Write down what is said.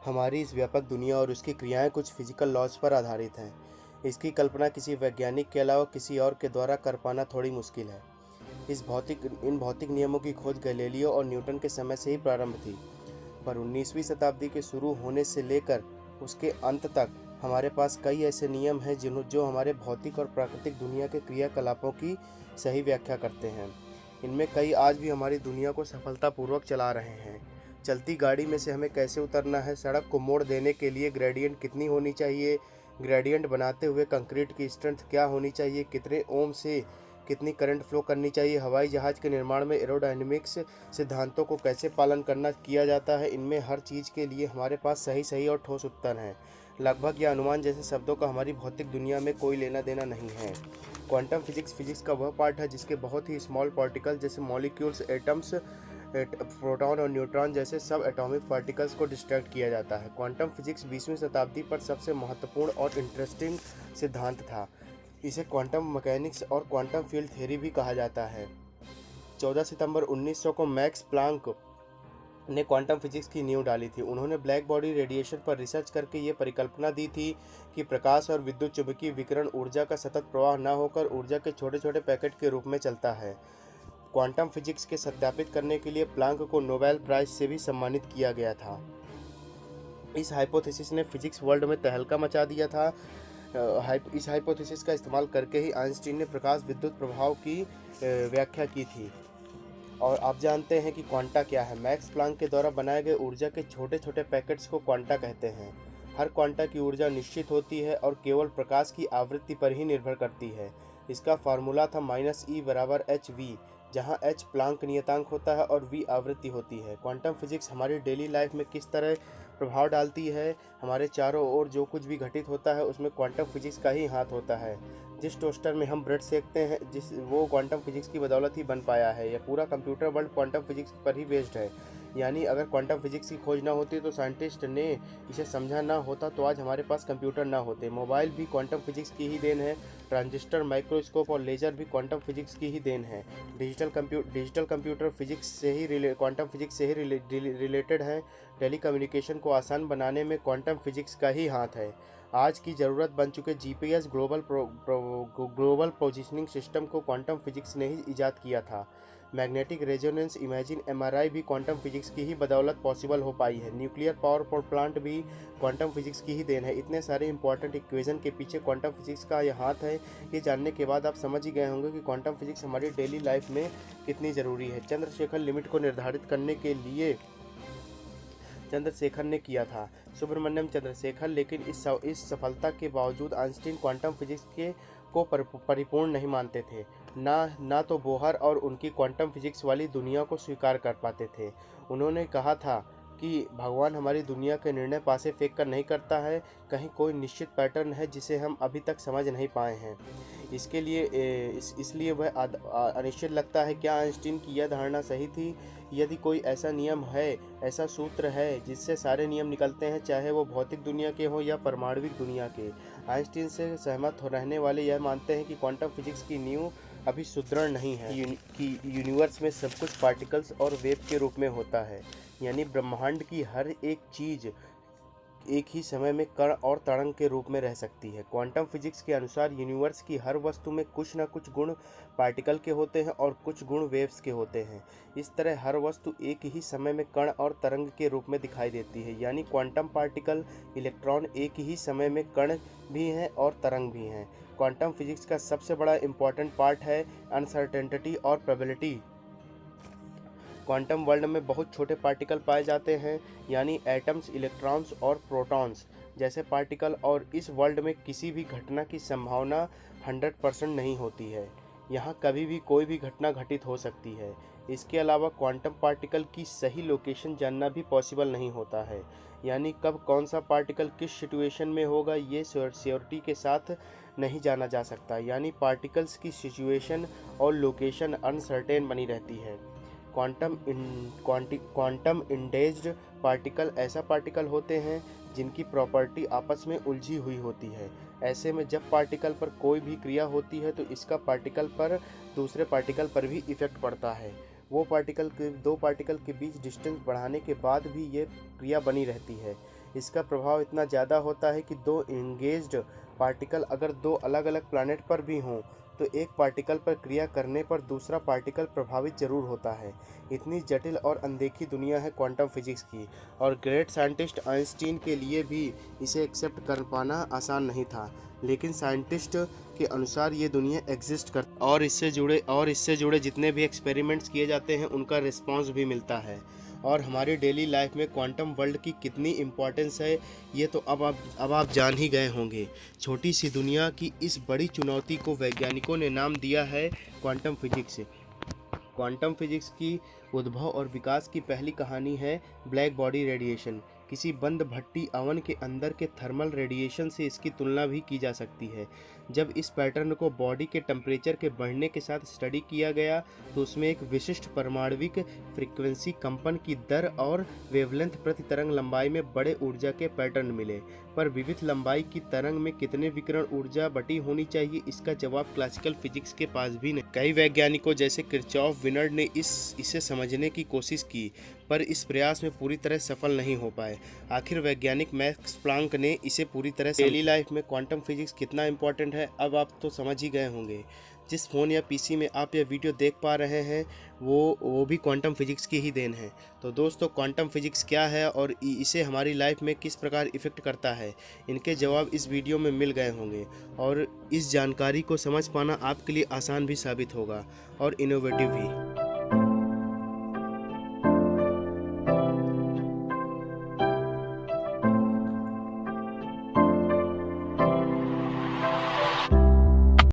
हमारी इस व्यापक दुनिया और उसकी क्रियाएं कुछ फिजिकल लॉज पर आधारित हैं। इसकी कल्पना किसी वैज्ञानिक के अलावा किसी और के द्वारा कर पाना थोड़ी मुश्किल है। इन भौतिक नियमों की खोज गैलीलियो और न्यूटन के समय से ही प्रारंभ थी, पर 19वीं शताब्दी के शुरू होने से लेकर उसके अंत तक हमारे पास कई ऐसे नियम हैं जो हमारे भौतिक और प्राकृतिक दुनिया के क्रियाकलापों की सही व्याख्या करते हैं। इनमें कई आज भी हमारी दुनिया को सफलतापूर्वक चला रहे हैं। चलती गाड़ी में से हमें कैसे उतरना है, सड़क को मोड़ देने के लिए ग्रेडियंट कितनी होनी चाहिए, ग्रेडियंट बनाते हुए कंक्रीट की स्ट्रेंथ क्या होनी चाहिए, कितने ओम से कितनी करंट फ्लो करनी चाहिए, हवाई जहाज़ के निर्माण में एरोडायनेमिक्स सिद्धांतों को कैसे पालन करना किया जाता है। इनमें हर चीज़ के लिए हमारे पास सही और ठोस उत्तर हैं। लगभग या अनुमान जैसे शब्दों का हमारी भौतिक दुनिया में कोई लेना देना नहीं है। क्वांटम फिजिक्स का वह पार्ट है जिसके बहुत ही स्मॉल पार्टिकल जैसे मॉलिक्यूल्स, एटम्स, प्रोटॉन और न्यूट्रॉन जैसे सब एटॉमिक पार्टिकल्स को डिस्ट्रैक्ट किया जाता है। क्वांटम फिजिक्स 20वीं शताब्दी पर सबसे महत्वपूर्ण और इंटरेस्टिंग सिद्धांत था। इसे क्वांटम मैकेनिक्स और क्वांटम फील्ड थ्योरी भी कहा जाता है। 14 सितंबर 1900 को मैक्स प्लांक ने क्वांटम फिजिक्स की नींव डाली थी। उन्होंने ब्लैक बॉडी रेडिएशन पर रिसर्च करके ये परिकल्पना दी थी कि प्रकाश और विद्युत चुंबकीय विकिरण ऊर्जा का सतत प्रवाह न होकर ऊर्जा के छोटे छोटे पैकेट के रूप में चलता है। क्वांटम फिजिक्स के सत्यापित करने के लिए प्लांक को नोबेल प्राइज से भी सम्मानित किया गया था। इस हाइपोथेसिस ने फिजिक्स वर्ल्ड में तहलका मचा दिया था। इस हाइपोथेसिस का इस्तेमाल करके ही आइंस्टीन ने प्रकाश विद्युत प्रभाव की व्याख्या की थी। और आप जानते हैं कि क्वांटा क्या है। मैक्स प्लांक के द्वारा बनाए गए ऊर्जा के छोटे छोटे पैकेट्स को क्वांटा कहते हैं। हर क्वांटा की ऊर्जा निश्चित होती है और केवल प्रकाश की आवृत्ति पर ही निर्भर करती है। इसका फार्मूला था -E = hv, जहां h प्लांक नियतांक होता है और v आवृत्ति होती है। क्वांटम फिजिक्स हमारी डेली लाइफ में किस तरह प्रभाव डालती है। हमारे चारों ओर जो कुछ भी घटित होता है उसमें क्वांटम फिजिक्स का ही हाथ होता है। जिस टोस्टर में हम ब्रेड सेकते हैं वो क्वांटम फिजिक्स की बदौलत ही बन पाया है। यह पूरा कंप्यूटर वर्ल्ड क्वांटम फिजिक्स पर ही बेस्ड है। यानी अगर क्वांटम फिजिक्स की खोज ना होती तो साइंटिस्ट ने इसे समझा ना होता तो आज हमारे पास कंप्यूटर ना होते। मोबाइल भी क्वांटम फिजिक्स की ही देन है। ट्रांजिस्टर, माइक्रोस्कोप और लेजर भी क्वांटम फिजिक्स की ही देन है। डिजिटल कंप्यूटर फिजिक्स से ही क्वांटम फिजिक्स से ही रिलेटेड है। टेलीकम्युनिकेशन को आसान बनाने में क्वांटम फिजिक्स का ही हाथ है। आज की ज़रूरत बन चुके जीपीएस ग्लोबल पोजिशनिंग सिस्टम को क्वांटम फिजिक्स ने ही ईजाद किया था। मैग्नेटिक रेजोनेंस इमेजिंग एमआरआई भी क्वांटम फिजिक्स की ही बदौलत पॉसिबल हो पाई है। न्यूक्लियर पावर प्लांट भी क्वांटम फिजिक्स की ही देन है। इतने सारे इंपॉर्टेंट इक्वेशन के पीछे क्वांटम फिजिक्स का यह हाथ है। ये जानने के बाद आप समझ ही गए होंगे कि क्वांटम फिजिक्स हमारी डेली लाइफ में कितनी ज़रूरी है। चंद्रशेखर लिमिट को निर्धारित करने के लिए चंद्रशेखर ने किया था, सुब्रमण्यम चंद्रशेखर। लेकिन इस सफलता के बावजूद आइंस्टीन क्वांटम फिजिक्स को परिपूर्ण नहीं मानते थे। ना तो बोहर और उनकी क्वांटम फिजिक्स वाली दुनिया को स्वीकार कर पाते थे। उन्होंने कहा था कि भगवान हमारी दुनिया के निर्णय पासे फेंक कर नहीं करता है, कहीं कोई निश्चित पैटर्न है जिसे हम अभी तक समझ नहीं पाए हैं। इसलिए वह अनिश्चित लगता है। क्या आइंस्टीन की यह धारणा सही थी? यदि कोई ऐसा नियम है, ऐसा सूत्र है जिससे सारे नियम निकलते हैं, चाहे वो भौतिक दुनिया के हों या परमाणविक दुनिया के। आइंस्टीन से सहमत रहने वाले यह मानते हैं कि क्वांटम फिजिक्स की नींव अभी सुदृढ़ नहीं है कि यूनिवर्स में सब कुछ पार्टिकल्स और वेव के रूप में होता है। यानी ब्रह्मांड की हर एक चीज़ एक ही समय में कण और तरंग के रूप में रह सकती है। क्वांटम फिजिक्स के अनुसार यूनिवर्स की हर वस्तु में कुछ न कुछ गुण पार्टिकल के होते हैं और कुछ गुण वेव्स के होते हैं। इस तरह हर वस्तु एक ही समय में कण और तरंग के रूप में दिखाई देती है। यानी क्वांटम पार्टिकल, इलेक्ट्रॉन एक ही समय में कण भी हैं और तरंग भी हैं। क्वांटम फिजिक्स का सबसे बड़ा इम्पॉर्टेंट पार्ट है अनसर्टेनिटी और प्रोबेबिलिटी। क्वांटम वर्ल्ड में बहुत छोटे पार्टिकल पाए जाते हैं, यानी एटम्स, इलेक्ट्रॉन्स और प्रोटॉन्स जैसे पार्टिकल, और इस वर्ल्ड में किसी भी घटना की संभावना 100% नहीं होती है। यहाँ कभी भी कोई भी घटना घटित हो सकती है। इसके अलावा क्वांटम पार्टिकल की सही लोकेशन जानना भी पॉसिबल नहीं होता है। यानी कब कौन सा पार्टिकल किस सिचुएशन में होगा ये श्योरिटी के साथ नहीं जाना जा सकता। यानी पार्टिकल्स की सिचुएशन और लोकेशन अनसर्टेन बनी रहती है। क्वांटम इंडेज्ड पार्टिकल ऐसा पार्टिकल होते हैं जिनकी प्रॉपर्टी आपस में उलझी हुई होती है। ऐसे में जब पार्टिकल पर कोई भी क्रिया होती है तो इसका पार्टिकल पर दूसरे पार्टिकल पर भी इफेक्ट पड़ता है। दो पार्टिकल के बीच डिस्टेंस बढ़ाने के बाद भी ये क्रिया बनी रहती है। इसका प्रभाव इतना ज़्यादा होता है कि दो एंगेज्ड पार्टिकल अगर दो अलग अलग प्लैनेट पर भी हों तो एक पार्टिकल पर क्रिया करने पर दूसरा पार्टिकल प्रभावित जरूर होता है। इतनी जटिल और अनदेखी दुनिया है क्वांटम फिजिक्स की, और ग्रेट साइंटिस्ट आइंस्टीन के लिए भी इसे एक्सेप्ट कर पाना आसान नहीं था। लेकिन साइंटिस्ट के अनुसार ये दुनिया एग्जिस्ट कर और इससे जुड़े जितने भी एक्सपेरिमेंट्स किए जाते हैं उनका रिस्पांस भी मिलता है। और हमारी डेली लाइफ में क्वांटम वर्ल्ड की कितनी इम्पोर्टेंस है ये तो अब आप जान ही गए होंगे। छोटी सी दुनिया की इस बड़ी चुनौती को वैज्ञानिकों ने नाम दिया है क्वांटम फिजिक्स। क्वांटम फिजिक्स की उद्भव और विकास की पहली कहानी है ब्लैक बॉडी रेडिएशन। किसी बंद भट्टी अवन के अंदर के थर्मल रेडिएशन से इसकी तुलना भी की जा सकती है। जब इस पैटर्न को बॉडी के टेम्परेचर के बढ़ने के साथ स्टडी किया गया तो उसमें एक विशिष्ट परमाणविक फ्रीक्वेंसी कंपन की दर और वेवलेंथ प्रति तरंग लंबाई में बड़े ऊर्जा के पैटर्न मिले। पर विविध लंबाई की तरंग में कितने विकिरण ऊर्जा बटी होनी चाहिए, इसका जवाब क्लासिकल फिजिक्स के पास भी नहीं। कई वैज्ञानिकों जैसे किरचॉफ विनर्ड ने इसे समझने की कोशिश की, पर इस प्रयास में पूरी तरह सफल नहीं हो पाए। आखिर वैज्ञानिक मैक्स प्लांक ने इसे पूरी तरह डेली लाइफ में क्वांटम फिजिक्स कितना इंपॉर्टेंट है अब आप तो समझ ही गए होंगे। जिस फ़ोन या पीसी में आप यह वीडियो देख पा रहे हैं वो भी क्वांटम फिजिक्स की ही देन है। तो दोस्तों, क्वांटम फिजिक्स क्या है और इसे हमारी लाइफ में किस प्रकार इफ़ेक्ट करता है, इनके जवाब इस वीडियो में मिल गए होंगे। और इस जानकारी को समझ पाना आपके लिए आसान भी साबित होगा और इनोवेटिव भी।